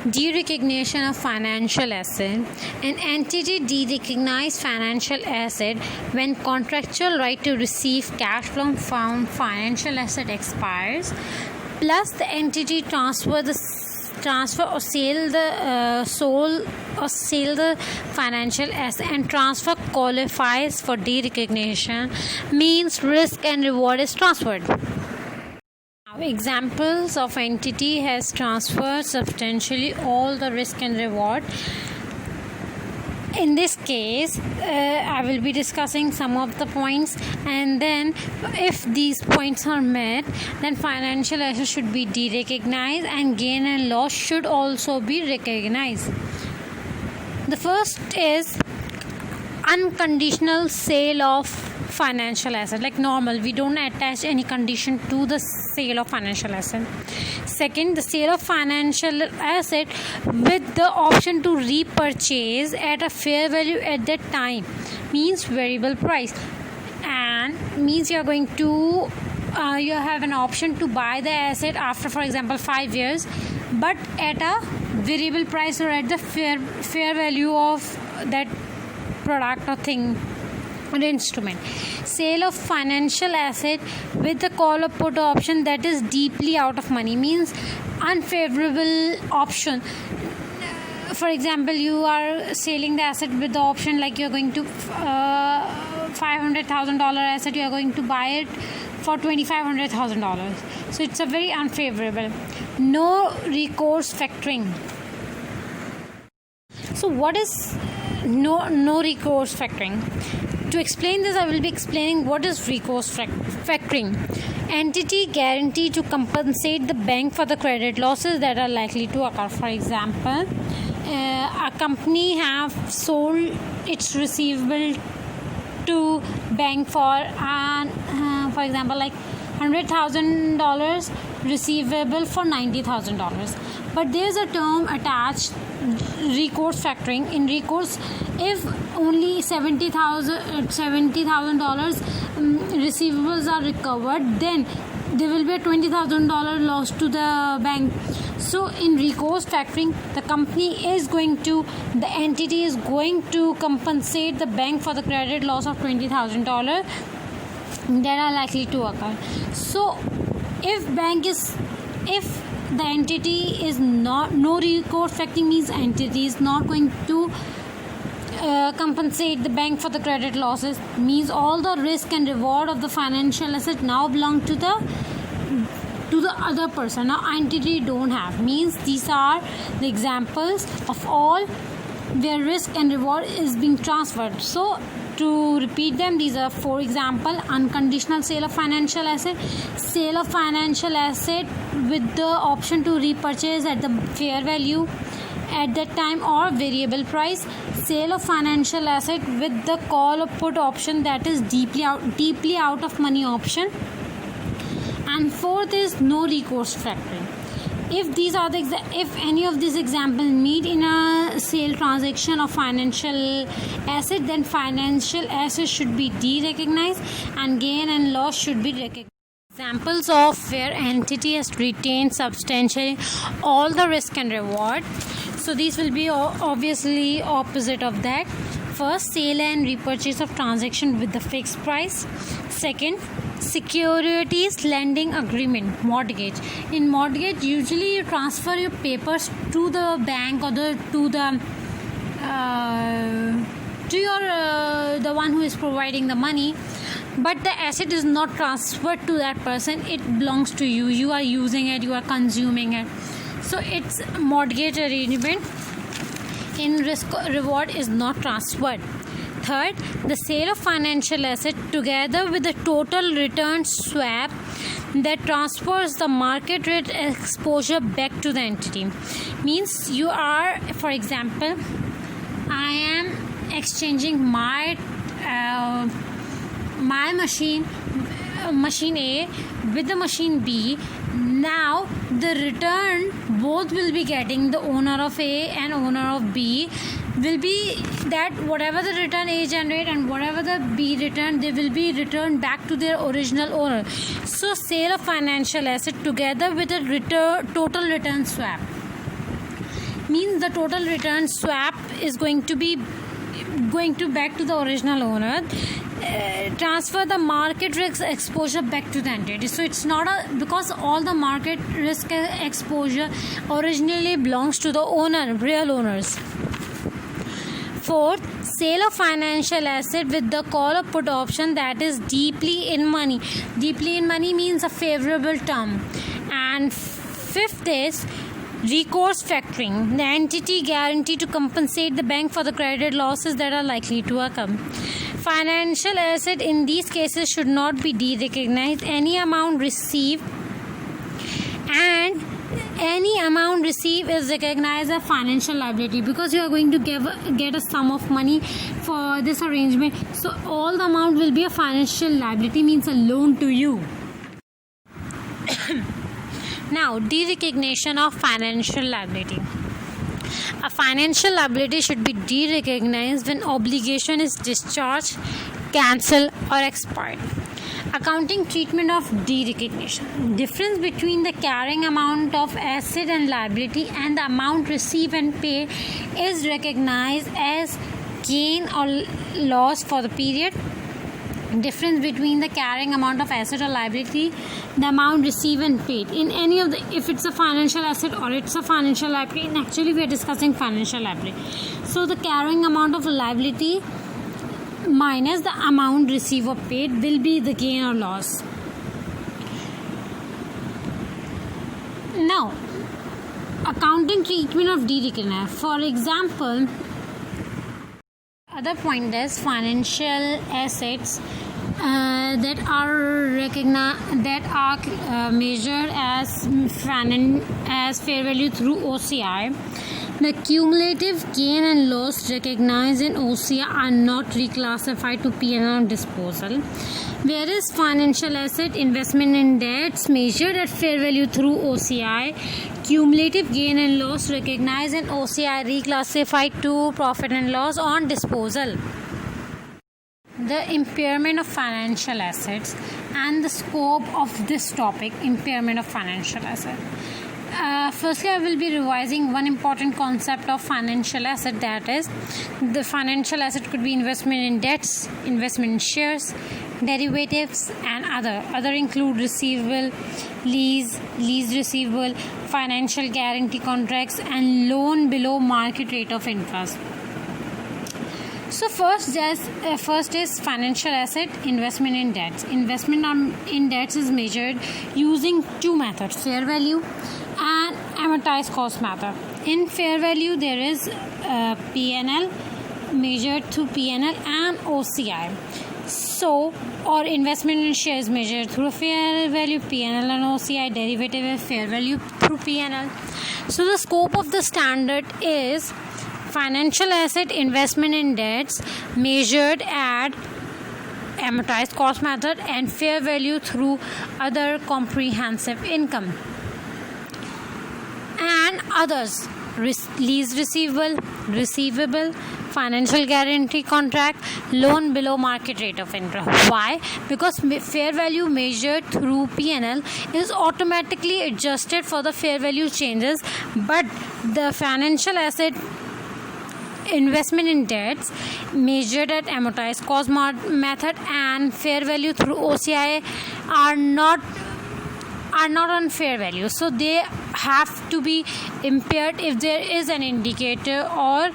Derecognition of financial asset. An entity derecognizes financial asset when contractual right to receive cash from financial asset expires, plus the entity transfer or sell the financial asset, and transfer qualifies for derecognition, means risk and reward is transferred. Examples of entity has transferred substantially all the risk and reward. In this case, I will be discussing some of the points, and then if these points are met, then financial asset should be derecognized and gain and loss should also be recognized. The first is unconditional sale of financial asset. Like normal, we don't attach any condition to the sale of financial asset. Second, the sale of financial asset with the option to repurchase at a fair value at that time, means variable price, and means you are going to you have an option to buy the asset after, for example, 5 years, but at a variable price or at the fair value of that product or thing or instrument. Sale of financial asset with the call or put option that is deeply out of money, means unfavorable option. For example, you are selling the asset with the option like you're going to $500,000 asset, you are going to buy it for $2,500,000. So it's a very unfavorable. No recourse factoring. So what is no recourse factoring? To explain this, I will be explaining what is recourse factoring. Entity guarantee to compensate the bank for the credit losses that are likely to occur. For example, a company have sold its receivable to bank for example, like $100,000 receivable for $90,000. But there is a term attached, recourse factoring. In recourse, if only $70,000 receivables are recovered, then there will be a $20,000 loss to the bank. So in recourse factoring, the entity is going to compensate the bank for the credit loss of $20,000 that are likely to occur. So if the entity is no recourse factoring, means entity is not going to compensate the bank for the credit losses, means all the risk and reward of the financial asset now belong to the other person. Now entity don't have, means these are the examples of all where risk and reward is being transferred. So to repeat them, these are 4 examples: unconditional sale of financial asset, sale of financial asset with the option to repurchase at the fair value at that time or variable price, sale of financial asset with the call or put option that is deeply out of money option, and 4th is no recourse factoring. If any of these examples meet in a sale transaction of financial asset, then financial asset should be derecognized and gain and loss should be recognized. Examples of where entity has retained substantially all the risk and reward. So these will be obviously opposite of that. First, sale and repurchase of transaction with the fixed price. Second, securities lending agreement, mortgage. In mortgage, usually you transfer your papers to the bank or the one who is providing the money, but the asset is not transferred to that person. It belongs to you. You are using it. You are consuming it. So it's mortgage arrangement. In risk reward is not transferred. Third, the sale of financial asset together with the total return swap that transfers the market rate exposure back to the entity. Means you are, for example, I am exchanging my machine A with the machine B. Now the return both will be getting, the owner of A and owner of B will be that whatever the return A generate and whatever the B return, they will be returned back to their original owner. So sale of financial asset together with a total return swap. means the total return swap is going to back to the original owner, transfer the market risk exposure back to the entity. So it's not because all the market risk exposure originally belongs to the real owners. Fourth, sale of financial asset with the call or put option that is deeply in money. Deeply in money means a favorable term. And fifth is recourse factoring. The entity guarantee to compensate the bank for the credit losses that are likely to occur. Financial asset in these cases should not be derecognized. Any amount received is recognized as financial liability because you are going to get a sum of money for this arrangement. So all the amount will be a financial liability, means a loan to you. Now, derecognition of financial liability. A financial liability should be derecognized when obligation is discharged, cancelled, or expired. Accounting treatment of derecognition. Difference between the carrying amount of asset and liability and the amount received and paid is recognized as gain or loss for the period. Difference between the carrying amount of asset or liability, the amount received and paid. In any of the, if it's a financial asset or it's a financial liability, and actually we are discussing financial liability. So the carrying amount of liability minus the amount received or paid will be the gain or loss. Now, accounting treatment of derecognition. For example, other point is financial assets that are measured as fair value through OCI. The cumulative gain and loss recognized in OCI are not reclassified to P&L on disposal, whereas financial asset investment in debts measured at fair value through OCI, cumulative gain and loss recognized in OCI reclassified to profit and loss on disposal. The impairment of financial assets and the scope of this topic, impairment of financial assets. Firstly, I will be revising one important concept of financial asset, that is, the financial asset could be investment in debts, investment in shares, derivatives, and other include receivable, lease receivable, financial guarantee contracts, and loan below market rate of interest. So first is financial asset, investment in debts. Investment in debts is measured using two methods, fair value and amortized cost method. In fair value, there is P&L measured through P&L and OCI. So, or investment in shares measured through fair value, P&L and OCI. Derivative is fair value through P&L. So the scope of the standard is financial asset, investment in debts measured at amortized cost method, and fair value through other comprehensive income. And others, lease receivable, financial guarantee contract, loan below market rate of interest. Why? Because fair value measured through P&L is automatically adjusted for the fair value changes, but the financial asset, investment in debts measured at amortized cost method and fair value through OCI are not on fair value, so they have to be impaired if there is an indicator or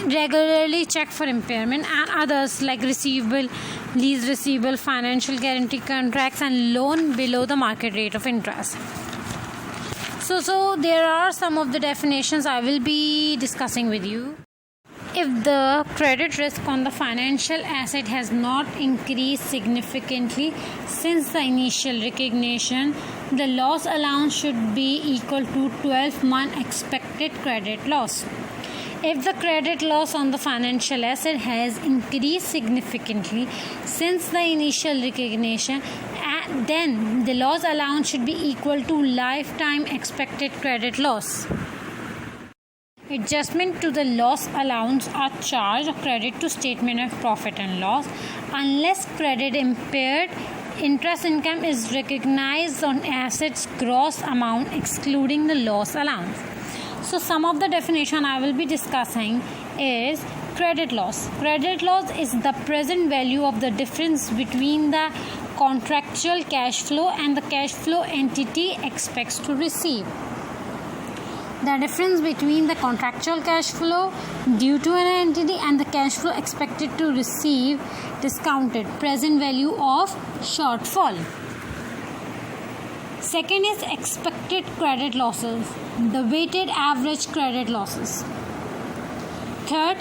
regularly check for impairment. And others like receivable, lease receivable, financial guarantee contracts, and loan below the market rate of interest. So there are some of the definitions I will be discussing with you. If the credit risk on the financial asset has not increased significantly since the initial recognition, the loss allowance should be equal to 12-month expected credit loss. If the credit loss on the financial asset has increased significantly since the initial recognition, then the loss allowance should be equal to lifetime expected credit loss. Adjustment to the loss allowance are charged or credit to statement of profit and loss unless credit impaired interest income is recognized on assets gross amount excluding the loss allowance. So some of the definition I will be discussing is credit loss. Credit loss is the present value of the difference between the contractual cash flow and the cash flow entity expects to receive. The difference between the contractual cash flow due to an entity and the cash flow expected to receive discounted present value of shortfall. Second is expected credit losses, the weighted average credit losses. Third,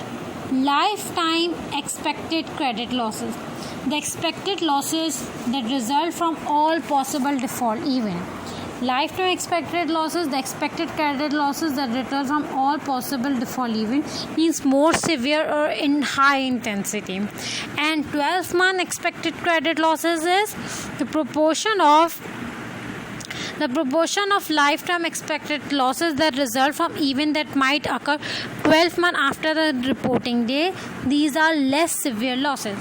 lifetime expected credit losses, the expected losses that result from all possible default events. Lifetime expected losses, the expected credit losses that result from all possible default events, means more severe or in high intensity. And 12-month expected credit losses is the proportion of lifetime expected losses that result from event that might occur 12 months after the reporting day. These are less severe losses.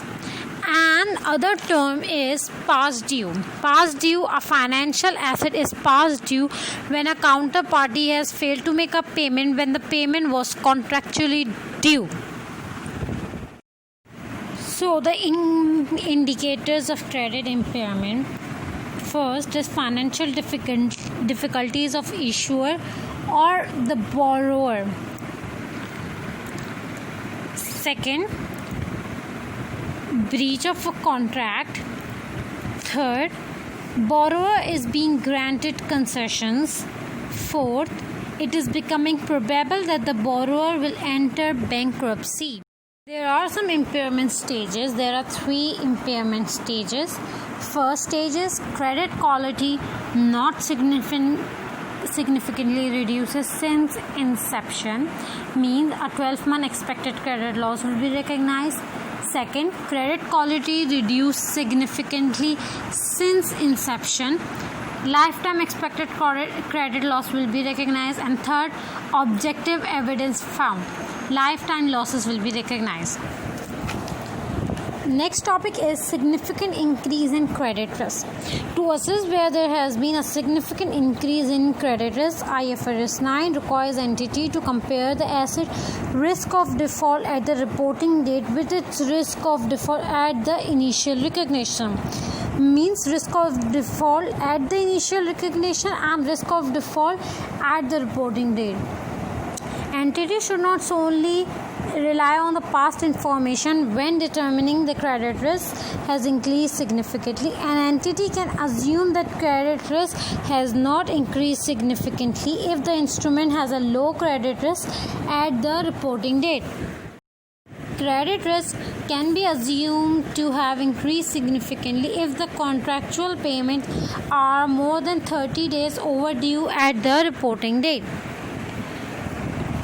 And other term is past due. Past due, a financial asset is past due when a counterparty has failed to make a payment when the payment was contractually due. So the indicators of credit impairment. First is financial difficulties of issuer or the borrower. Second, breach of a contract. Third, borrower is being granted concessions. Fourth, it is becoming probable that the borrower will enter bankruptcy. There are some impairment stages. There are 3 impairment stages. First stage is credit quality not significantly reduces since inception, means a 12-month expected credit loss will be recognized. Second, credit quality reduced significantly since inception, lifetime expected credit loss will be recognized. And third, objective evidence found, lifetime losses will be recognized. Next topic is significant increase in credit risk. To assess where there has been a significant increase in credit risk, IFRS 9 requires entity to compare the asset risk of default at the reporting date with its risk of default at the initial recognition. Means risk of default at the initial recognition and risk of default at the reporting date. Entity should not solely rely on the past information when determining the credit risk has increased significantly. An entity can assume that credit risk has not increased significantly if the instrument has a low credit risk at the reporting date. Credit risk can be assumed to have increased significantly if the contractual payments are more than 30 days overdue at the reporting date.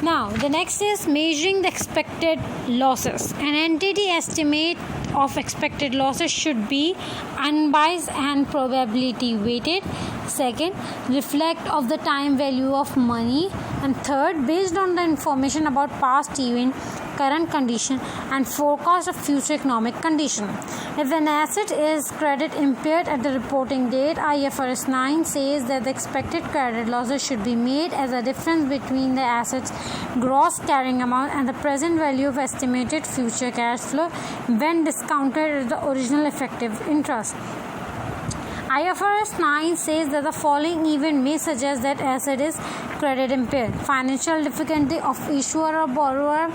Now, the next is measuring the expected losses. An entity estimate of expected losses should be unbiased and probability weighted. Second, reflect of the time value of money. And third, based on the information about past event, current condition and forecast of future economic condition. If an asset is credit impaired at the reporting date, IFRS 9 says that the expected credit losses should be made as a difference between the asset's gross carrying amount and the present value of estimated future cash flow when discounted at the original effective interest. IFRS 9 says that the following event may suggest that asset is credit impaired: financial difficulty of issuer or borrower,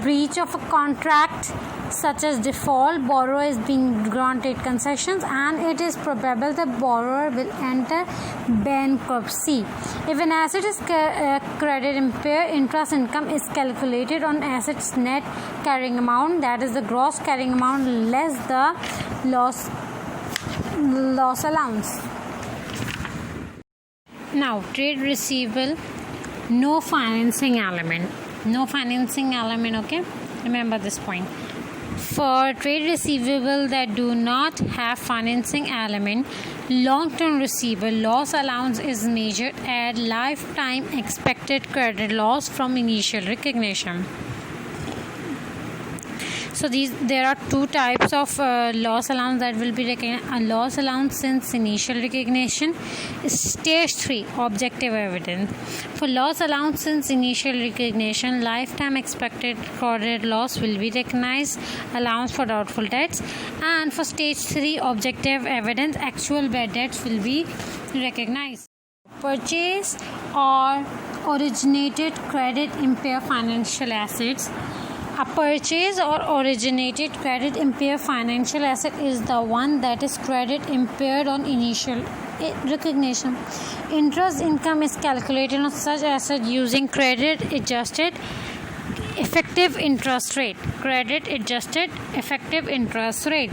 breach of a contract such as default, borrower is being granted concessions, and it is probable the borrower will enter bankruptcy. If an asset is credit impaired, interest income is calculated on asset's net carrying amount, that is the gross carrying amount less the loss allowance. Now, trade receivable, no financing element. Okay, remember this point. For trade receivable that do not have financing element, long-term receivable loss allowance is measured at lifetime expected credit loss from initial recognition. So there are two types of loss allowance that will be recognized. A loss allowance since initial recognition. Stage 3, objective evidence. For loss allowance since initial recognition, lifetime expected credit loss will be recognized, allowance for doubtful debts. And for stage 3, objective evidence, actual bad debts will be recognized. Purchase or originated credit impair financial assets. A purchase or originated credit impaired financial asset is the one that is credit impaired on initial recognition. Interest income is calculated on such asset using credit adjusted effective interest rate. Credit adjusted effective interest rate.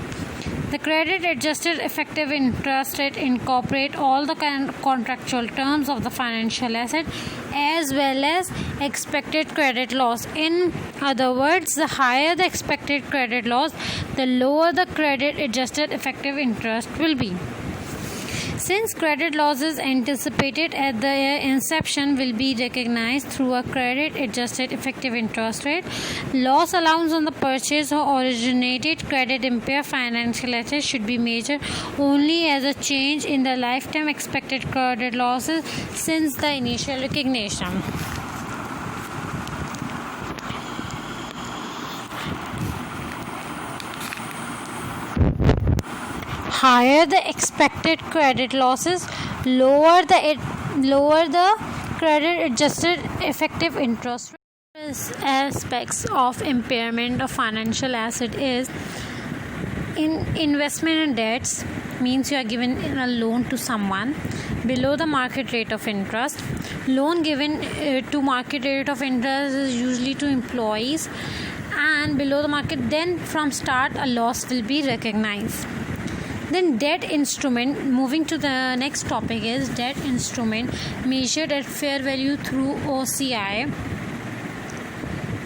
The credit adjusted effective interest rate incorporate all the contractual terms of the financial asset as well as expected credit loss. In other words, the higher the expected credit loss, the lower the credit adjusted effective interest will be. Since credit losses anticipated at the inception will be recognized through a credit adjusted effective interest rate, loss allowance on the purchase or originated credit impaired financial assets should be measured only as a change in the lifetime expected credit losses since the initial recognition. Higher the expected credit losses, lower the credit adjusted effective interest rate. Aspects of impairment of financial asset is in investment in debts, means you are given a loan to someone below the market rate of interest. Loan given to market rate of interest is usually to employees and below the market, then from start a loss will be recognized. Then debt instrument, moving to the next topic is debt instrument measured at fair value through OCI.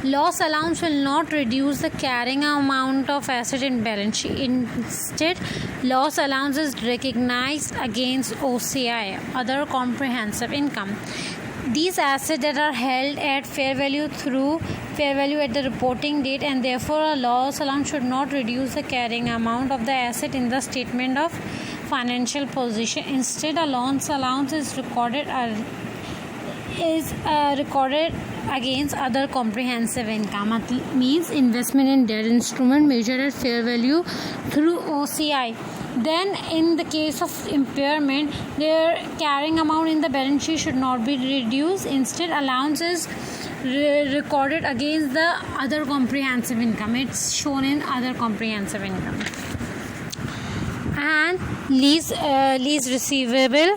Loss allowance will not reduce the carrying amount of asset in balance sheet. Instead, loss allowance is recognized against OCI, other comprehensive income. These assets that are held at fair value through fair value at the reporting date, and therefore a loss allowance should not reduce the carrying amount of the asset in the statement of financial position. Instead, a loss allowance is recorded against other comprehensive income. It means investment in debt instrument measured at fair value through OCI. Then in the case of impairment, their carrying amount in the balance sheet should not be reduced. Instead, allowance is recorded against the other comprehensive income. It's shown in other comprehensive income. And lease receivable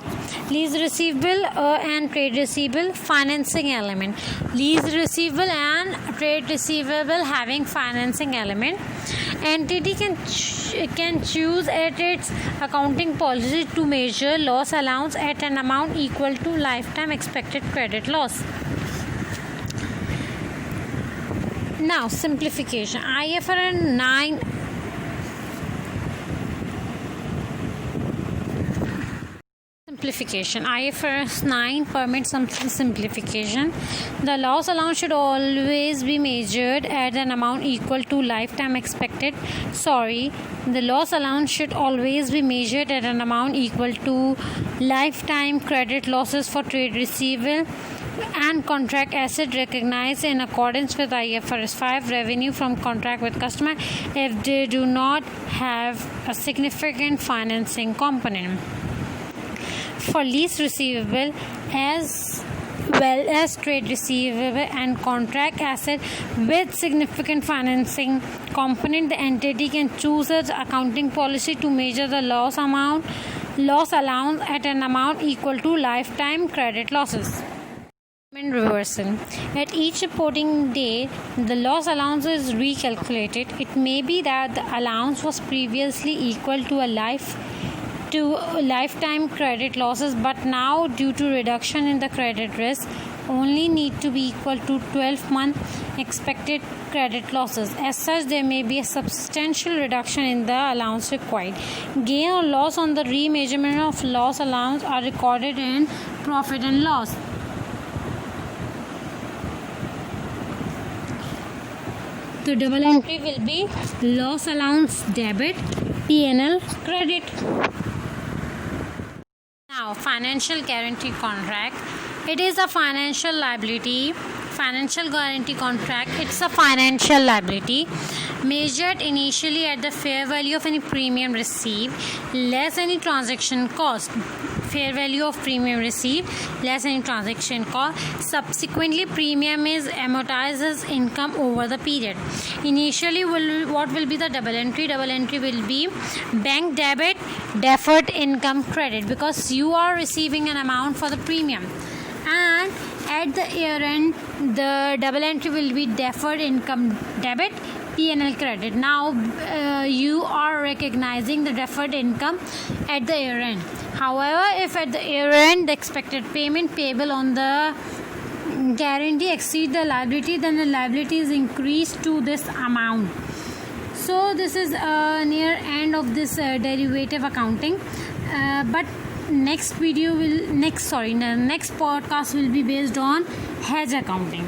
and trade receivable financing element. Lease receivable and trade receivable having financing element. Entity can choose at its accounting policy to measure loss allowance at an amount equal to lifetime expected credit loss. Now, simplification. IFRS 9 simplification. IFRS 9 permits some simplification. The loss allowance should always be measured at an amount equal to lifetime expected. The loss allowance should always be measured at an amount equal to lifetime credit losses for trade receivable and contract asset recognized in accordance with IFRS 5 revenue from contract with customer if they do not have a significant financing component. For lease receivable as well as trade receivable and contract asset with significant financing component, the entity can choose its accounting policy to measure the loss allowance at an amount equal to lifetime credit losses. Reversal. At each reporting date, the loss allowance is recalculated. It may be that the allowance was previously equal to lifetime credit losses, but now due to reduction in the credit risk only need to be equal to 12-month expected credit losses. As such, there may be a substantial reduction in the allowance required. Gain or loss on the remeasurement of loss allowance are recorded in profit and loss. So double entry will be loss allowance debit, P&L credit. Now financial guarantee contract. It is a financial liability. Financial guarantee contract, it's a financial liability measured initially at the fair value of any premium received less any transaction cost. Fair value of premium received less any transaction cost. Subsequently premium is amortized as income over the period. Initially what will be the double entry? Double entry will be bank debit, deferred income credit, because you are receiving an amount for the premium, and at the year end the double entry will be deferred income debit, P&L credit. Now you are recognizing the deferred income at the year end. However, if at the year end the expected payment payable on the guarantee exceed the liability, then the liability is increased to this amount. So this is near end of this derivative accounting, but next podcast will be based on hedge accounting.